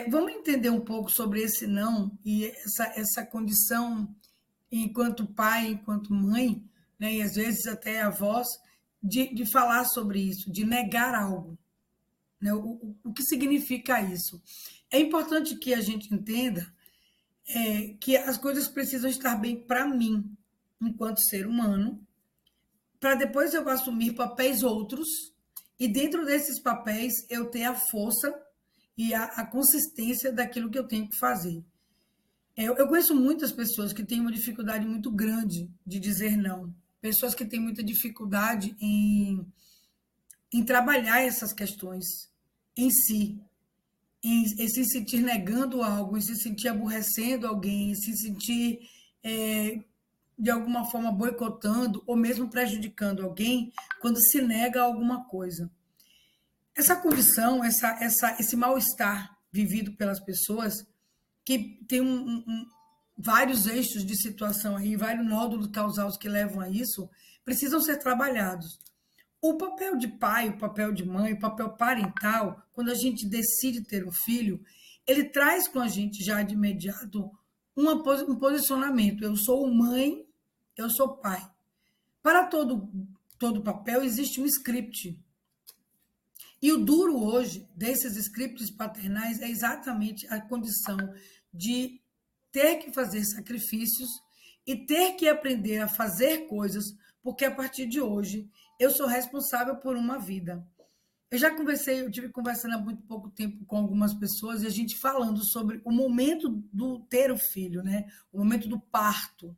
Vamos entender um pouco sobre esse não e essa condição enquanto pai, enquanto mãe, né, e às vezes até avós, de falar sobre isso, de negar algo. Né, o que significa isso? É importante que a gente entenda que as coisas precisam estar bem para mim, enquanto ser humano, para depois eu assumir papéis outros, e dentro desses papéis eu ter a força e a consistência daquilo que eu tenho que fazer. Eu conheço muitas pessoas que têm uma dificuldade muito grande de dizer não. Pessoas que têm muita dificuldade em trabalhar essas questões em si, em se sentir negando algo, em se sentir aborrecendo alguém, em se sentir, de alguma forma, boicotando ou mesmo prejudicando alguém quando se nega a alguma coisa. Essa condição, esse mal-estar vivido pelas pessoas, que tem vários eixos de situação aí, vários nódulos causais que levam a isso, precisam ser trabalhados. O papel de pai, o papel de mãe, o papel parental, quando a gente decide ter um filho, ele traz com a gente já de imediato um posicionamento. Eu sou mãe, eu sou pai. Para todo papel existe um script. E o duro hoje desses scripts paternais é exatamente a condição de ter que fazer sacrifícios e ter que aprender a fazer coisas, porque a partir de hoje eu sou responsável por uma vida. Eu tive conversando há muito pouco tempo com algumas pessoas e a gente falando sobre o momento do ter o filho, né? O momento do parto.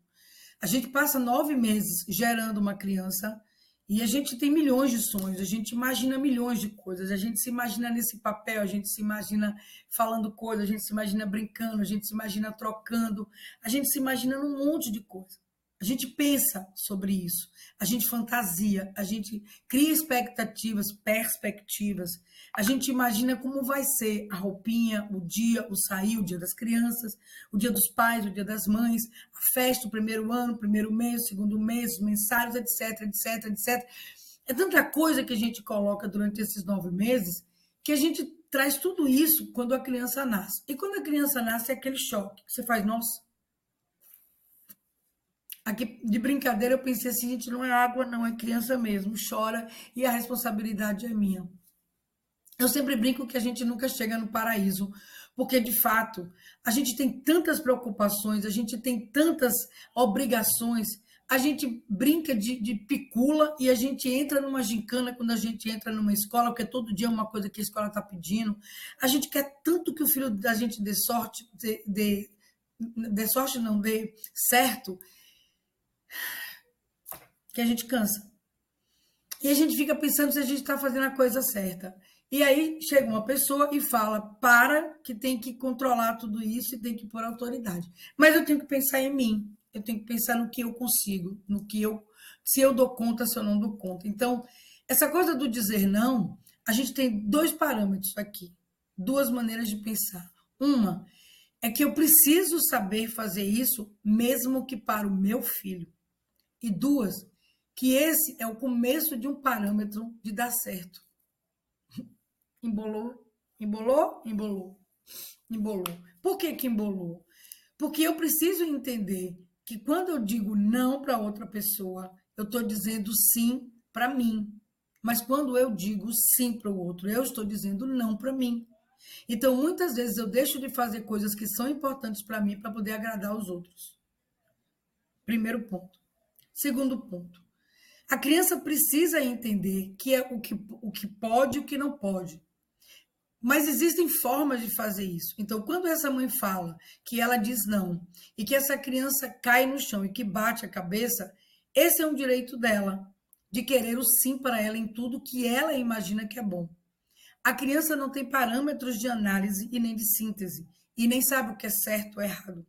A gente passa 9 meses gerando uma criança e a gente tem milhões de sonhos, a gente imagina milhões de coisas, a gente se imagina nesse papel, a gente se imagina falando coisas, a gente se imagina brincando, a gente se imagina trocando, a gente se imagina num monte de coisa. A gente pensa sobre isso, a gente fantasia, a gente cria expectativas, perspectivas, a gente imagina como vai ser a roupinha, o dia, o sair, o dia das crianças, o dia dos pais, o dia das mães, a festa, o primeiro ano, o primeiro mês, o segundo mês, os mensários, etc, etc, etc. É tanta coisa que a gente coloca durante esses 9 meses que a gente traz tudo isso quando a criança nasce. E quando a criança nasce é aquele choque, que você faz, nossa. Aqui, de brincadeira, eu pensei assim, gente, não é água, não, é criança mesmo, chora e a responsabilidade é minha. Eu sempre brinco que a gente nunca chega no paraíso, porque, de fato, a gente tem tantas preocupações, a gente tem tantas obrigações, a gente brinca de picula e a gente entra numa gincana quando a gente entra numa escola, porque todo dia é uma coisa que a escola está pedindo. A gente quer tanto que o filho da gente dê sorte, dê sorte não, dê certo, que a gente cansa. E a gente fica pensando se a gente está fazendo a coisa certa. E aí chega uma pessoa e fala, para, que tem que controlar tudo isso e tem que pôr autoridade. Mas eu tenho que pensar em mim, eu tenho que pensar no que eu consigo, no que eu, se eu dou conta, se eu não dou conta. Então, essa coisa do dizer não, a gente tem dois parâmetros aqui, duas maneiras de pensar. Uma é que eu preciso saber fazer isso, mesmo que para o meu filho. E duas, que esse é o começo de um parâmetro de dar certo. Embolou, embolou, embolou, embolou. Por que que embolou? Porque eu preciso entender que quando eu digo não para outra pessoa, eu estou dizendo sim para mim. Mas quando eu digo sim para o outro, eu estou dizendo não para mim. Então, muitas vezes eu deixo de fazer coisas que são importantes para mim para poder agradar os outros. Primeiro ponto. Segundo ponto. A criança precisa entender que é o que pode e o que não pode. Mas existem formas de fazer isso. Então, quando essa mãe fala que ela diz não e que essa criança cai no chão e que bate a cabeça, esse é um direito dela, de querer o sim para ela em tudo que ela imagina que é bom. A criança não tem parâmetros de análise e nem de síntese, e nem sabe o que é certo ou errado.